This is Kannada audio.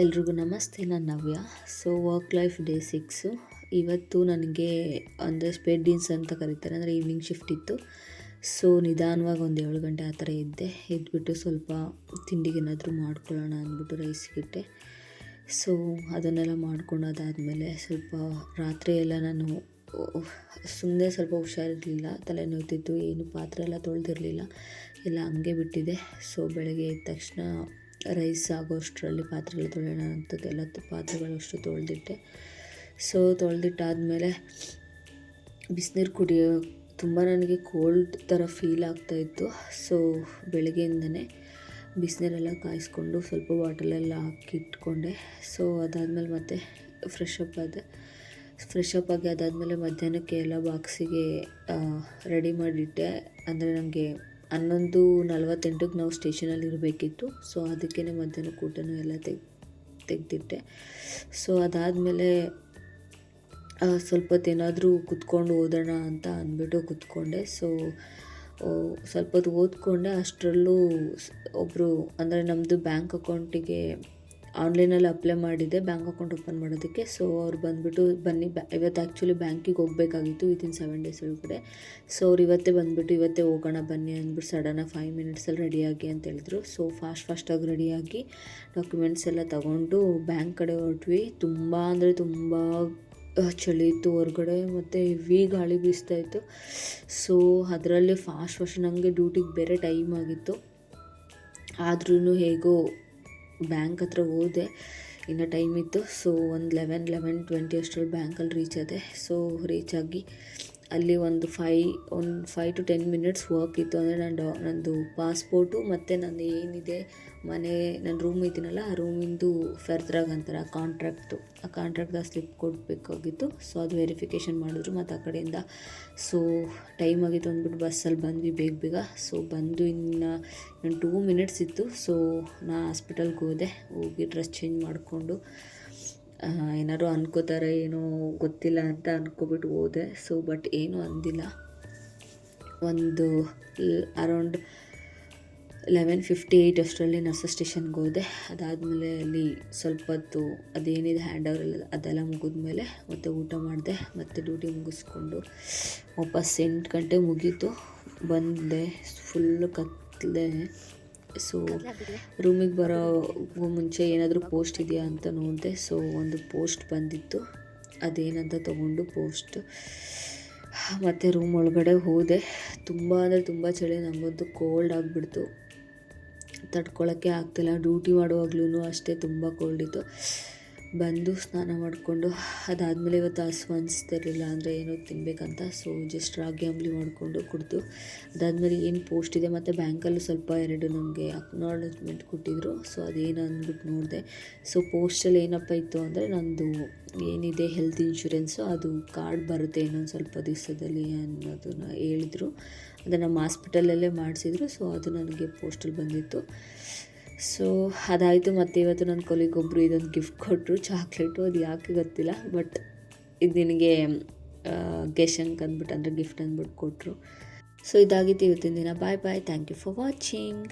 ಎಲ್ರಿಗೂ ನಮಸ್ತೆ. ನಾನು Navya. So work life day 6. ಇವತ್ತು ನನಗೆ ಅಂದರೆ ಸ್ಪೇಡ್ ಡೀನ್ಸ್ ಅಂತ ಕರೀತಾರೆ, ಅಂದರೆ ಈವ್ನಿಂಗ್ ಶಿಫ್ಟ್ ಇತ್ತು. ಸೊ ನಿಧಾನವಾಗಿ ಒಂದು 7 ಗಂಟೆ ಆ ಥರ ಎದ್ಬಿಟ್ಟು ಸ್ವಲ್ಪ ತಿಂಡಿಗೇನಾದರೂ ಮಾಡ್ಕೊಳ್ಳೋಣ ಅಂದ್ಬಿಟ್ಟು ರೈಸ್ಗಿಟ್ಟೆ. ಸೊ ಅದನ್ನೆಲ್ಲ ಮಾಡ್ಕೊಂಡು ಅದಾದಮೇಲೆ ಸ್ವಲ್ಪ ರಾತ್ರಿ ಎಲ್ಲ ನಾನು ಸುಮ್ಮನೆ ಸ್ವಲ್ಪ ಹುಷಾರಿರಲಿಲ್ಲ, ತಲೆ ನೋಯ್ತಿತ್ತು, ಏನು ಪಾತ್ರೆ ಎಲ್ಲ ತೊಳೆದಿರಲಿಲ್ಲ, ಎಲ್ಲ ಹಂಗೆ ಬಿಟ್ಟಿದೆ. ಸೊ ಬೆಳಗ್ಗೆ ಎದ್ದ ತಕ್ಷಣ ರೈಸ್ ಆಗೋಷ್ಟರಲ್ಲಿ ಪಾತ್ರೆಗಳು ತೊಳೆಯೋಣ ಅಂಥದ್ದೆಲ್ಲ ಪಾತ್ರೆಗಳಷ್ಟು ತೊಳೆದಿಟ್ಟೆ. ಸೊ ತೊಳೆದಿಟ್ಟಾದಮೇಲೆ ಬಿಸಿನೀರು ಕುಡಿಯೋ ತುಂಬ ನನಗೆ ಕೋಲ್ಡ್ ಥರ ಫೀಲ್ ಆಗ್ತಾಯಿತ್ತು. ಸೊ ಬೆಳಗ್ಗೆಯಿಂದನೇ ಬಿಸಿನೀರೆಲ್ಲ ಕಾಯಿಸ್ಕೊಂಡು ಸ್ವಲ್ಪ ಬಾಟಲೆಲ್ಲ ಹಾಕಿಟ್ಕೊಂಡೆ. ಸೊ ಅದಾದಮೇಲೆ ಮತ್ತೆ ಫ್ರೆಶ್ ಅಪ್ ಆಗಿ ಅದಾದಮೇಲೆ ಮಧ್ಯಾಹ್ನಕ್ಕೆ ಎಲ್ಲ ಬಾಕ್ಸಿಗೆ ರೆಡಿ ಮಾಡಿಟ್ಟೆ. ಅಂದರೆ ನನಗೆ 11:48ಕ್ಕೆ ನಾವು ಸ್ಟೇಷನಲ್ಲಿ ಇರಬೇಕಿತ್ತು. ಸೊ ಅದಕ್ಕೇ ಮಧ್ಯಾಹ್ನಕ್ಕೆ ಊಟನೂ ಎಲ್ಲ ತೆಗೆದಿಟ್ಟೆ. ಸೊ ಅದಾದಮೇಲೆ ಸ್ವಲ್ಪ ಹೊತ್ತೇನಾದರೂ ಕುತ್ಕೊಂಡು ಓದೋಣ ಅಂತ ಅಂದ್ಬಿಟ್ಟು ಕುತ್ಕೊಂಡೆ. ಸೊ ಸ್ವಲ್ಪ ಹೊತ್ತು ಓದ್ಕೊಂಡೆ. ಅಷ್ಟರಲ್ಲೂ ಒಬ್ಬರು, ಅಂದರೆ ನಮ್ಮದು ಬ್ಯಾಂಕ್ ಅಕೌಂಟಿಗೆ ಆನ್ಲೈನಲ್ಲಿ ಅಪ್ಲೈ ಮಾಡಿದ್ದೆ ಬ್ಯಾಂಕ್ ಅಕೌಂಟ್ ಓಪನ್ ಮಾಡೋದಕ್ಕೆ. ಸೊ ಅವ್ರು ಬಂದುಬಿಟ್ಟು ಬನ್ನಿ, ಇವತ್ತು ಆ್ಯಕ್ಚುಲಿ ಬ್ಯಾಂಕಿಗೆ ಹೋಗಬೇಕಾಗಿತ್ತು ವಿತಿನ್ 7 ಡೇಸ್ ಒಳಗಡೆ. ಸೊ ಅವ್ರು ಇವತ್ತೇ ಹೋಗೋಣ ಬನ್ನಿ ಅಂದ್ಬಿಟ್ಟು ಸಡನ್ನಾಗಿ 5 ಮಿನಿಟ್ಸಲ್ಲಿ ರೆಡಿಯಾಗಿ ಅಂತ ಹೇಳಿದ್ರು. ಸೊ ಫಾಸ್ಟಾಗಿ ರೆಡಿಯಾಗಿ ಡಾಕ್ಯುಮೆಂಟ್ಸ್ ಎಲ್ಲ ತಗೊಂಡು ಬ್ಯಾಂಕ್ ಕಡೆ ಹೊರಟ್ವಿ. ತುಂಬ ಅಂದರೆ ತುಂಬ ಚಳಿ ಇತ್ತು ಹೊರಗಡೆ, ಮತ್ತು ಹೆವಿ ಗಾಳಿ ಬೀಸ್ತಾಯಿತ್ತು. ಸೊ ಅದರಲ್ಲಿ ಫಾಸ್ಟ್ ನನಗೆ ಡ್ಯೂಟಿಗೆ ಬೇರೆ ಟೈಮ್ ಆಗಿತ್ತು. ಆದ್ರೂ ಹೇಗೋ ಬ್ಯಾಂಕ್ ಹತ್ರ ಹೋದೆ, ಇನ್ನೂ ಟೈಮ್ ಇತ್ತು. ಸೊ ಒಂದು 11:20 ಅಷ್ಟರಲ್ಲಿ ಬ್ಯಾಂಕಲ್ಲಿ ರೀಚ್ ಆದೆ. ಸೊ ರೀಚ್ ಆಗಿ ಅಲ್ಲಿ ಒಂದು 5 to 10 ಮಿನಿಟ್ಸ್ ವರ್ಕ್ ಇತ್ತು. ಅಂದರೆ ನಂದು ಪಾಸ್ಪೋರ್ಟು ಮತ್ತು ನಾನು ಏನಿದೆ ನನ್ನ ರೂಮ್ ಇದ್ದೀನಲ್ಲ, ಆ ರೂಮಿಂದು ಫರ್ದ್ರಾಗ್ ಅಂತಾರೆ ಆ ಕಾಂಟ್ರಾಕ್ಟ್ದ ಸ್ಲಿಪ್ ಕೊಡಬೇಕಾಗಿತ್ತು. ಸೊ ಅದು ವೆರಿಫಿಕೇಷನ್ ಮಾಡಿದ್ರು ಮತ್ತು ಆ ಕಡೆಯಿಂದ. ಸೊ ಟೈಮ್ ಆಗಿತ್ತು ಅಂದ್ಬಿಟ್ಟು ಬಸ್ಸಲ್ಲಿ ಬಂದ್ವಿ ಬೇಗ. ಸೊ ಬಂದು ಇನ್ನು 2 ಮಿನಿಟ್ಸ್ ಇತ್ತು. ಸೊ ನಾ ಹಾಸ್ಪಿಟಲ್ಗೆ ಹೋಗಿ ಡ್ರೆಸ್ ಚೇಂಜ್ ಮಾಡಿಕೊಂಡು ಏನಾದ್ರು ಅನ್ಕೋತಾರೆ ಏನೋ ಗೊತ್ತಿಲ್ಲ ಅಂತ ಅನ್ಕೊಬಿಟ್ಟು ಹೋದೆ. ಸೊ ಬಟ್ ಏನೂ ಅಂದಿಲ್ಲ. ಒಂದು ಅರೌಂಡ್ 11:58 ಅಷ್ಟರಲ್ಲಿ ನರ್ಸಸ್ ಸ್ಟೇಷನ್ಗೆ ಹೋದೆ. ಅದಾದಮೇಲೆ ಅಲ್ಲಿ ಸ್ವಲ್ಪ ಹೊತ್ತು ಅದೇನಿದೆ ಹ್ಯಾಂಡ್ ಓವರ್ ಅದೆಲ್ಲ ಮುಗಿದ್ಮೇಲೆ ಮತ್ತೆ ಊಟ ಮಾಡಿದೆ. ಮತ್ತು ಡ್ಯೂಟಿ ಮುಗಿಸ್ಕೊಂಡು ವಾಪಸ್ 8 ಗಂಟೆ ಮುಗೀತು, ಬಂದೆ. ಫುಲ್ಲು ಕತ್ತಲೆ. ಸೊ ರೂಮಿಗೆ ಬರೋ ಮುಂಚೆ ಏನಾದರೂ ಪೋಸ್ಟ್ ಇದೆಯಾ ಅಂತ ನೋಡಿದೆ. ಸೊ ಒಂದು ಪೋಸ್ಟ್ ಬಂದಿತ್ತು, ಅದೇನಂತ ತೊಗೊಂಡು ಪೋಸ್ಟ್ ಮತ್ತು ರೂಮ್ ಒಳಗಡೆ ಹೋದೆ. ತುಂಬ ಅಂದರೆ ತುಂಬ ಚಳಿ, ನಮಗಂತೂ ಕೋಲ್ಡ್ ಆಗಿಬಿಡ್ತು, ತಡ್ಕೊಳ್ಳೋಕ್ಕೆ ಆಗ್ತಿಲ್ಲ. ಡ್ಯೂಟಿ ಮಾಡುವಾಗ್ಲೂ ಅಷ್ಟೇ ತುಂಬ ಕೋಲ್ಡ್ ಇತ್ತು. ಬಂದು ಸ್ನಾನ ಮಾಡಿಕೊಂಡು ಅದಾದಮೇಲೆ ಇವತ್ತು ಹಸಿವು ಅನಿಸ್ತಿರಲಿಲ್ಲ, ಅಂದರೆ ಏನೋ ತಿನ್ನಬೇಕಂತ. ಸೊ ಜಸ್ಟ್ ರಾಗಿ ಅಂಬಲಿ ಮಾಡಿಕೊಂಡು ಕುಡಿದು ಅದಾದಮೇಲೆ ಏನು ಪೋಸ್ಟ್ ಇದೆ ಮತ್ತು ಬ್ಯಾಂಕಲ್ಲೂ ಸ್ವಲ್ಪ 2 ನಮಗೆ ಅಕ್ನಾಲಜ್ಮೆಂಟ್ ಕೊಟ್ಟಿದ್ರು. ಸೊ ಅದೇನು ಅಂದ್ಬಿಟ್ಟು ನೋಡಿದೆ. ಸೊ ಪೋಸ್ಟಲ್ಲಿ ಏನಪ್ಪ ಇತ್ತು ಅಂದರೆ ನಂದು ಏನಿದೆ ಹೆಲ್ತ್ ಇನ್ಶೂರೆನ್ಸು ಅದು ಕಾರ್ಡ್ ಬರುತ್ತೆ ಇನ್ನೊಂದು ಸ್ವಲ್ಪ ದಿವಸದಲ್ಲಿ ಅನ್ನೋದನ್ನು ಹೇಳಿದರು. ಅದನ್ನು ನಮ್ಮ ಹಾಸ್ಪಿಟಲಲ್ಲೇ ಮಾಡಿಸಿದ್ರು. ಸೊ ಅದು ನನಗೆ ಪೋಸ್ಟಲ್ಲಿ ಬಂದಿತ್ತು. ಸೊ ಅದಾಯಿತು. ಮತ್ತು ಇವತ್ತು ನನ್ನ ಕೊಲಿಗೊಬ್ಬರು ಇದೊಂದು ಗಿಫ್ಟ್ ಕೊಟ್ಟರು, ಚಾಕ್ಲೇಟು. ಅದು ಯಾಕೆ ಗೊತ್ತಿಲ್ಲ, ಬಟ್ ಇದು ನಿನಗೆ ಗೆಶಂಕ್ ಅಂದ್ಬಿಟ್ಟು, ಅಂದರೆ ಗಿಫ್ಟ್ ಅಂದ್ಬಿಟ್ಟು ಕೊಟ್ಟರು. ಸೊ ಇದಾಗಿತ್ತು ಇವತ್ತಿನ ದಿನ. Bye. Thank you for watching.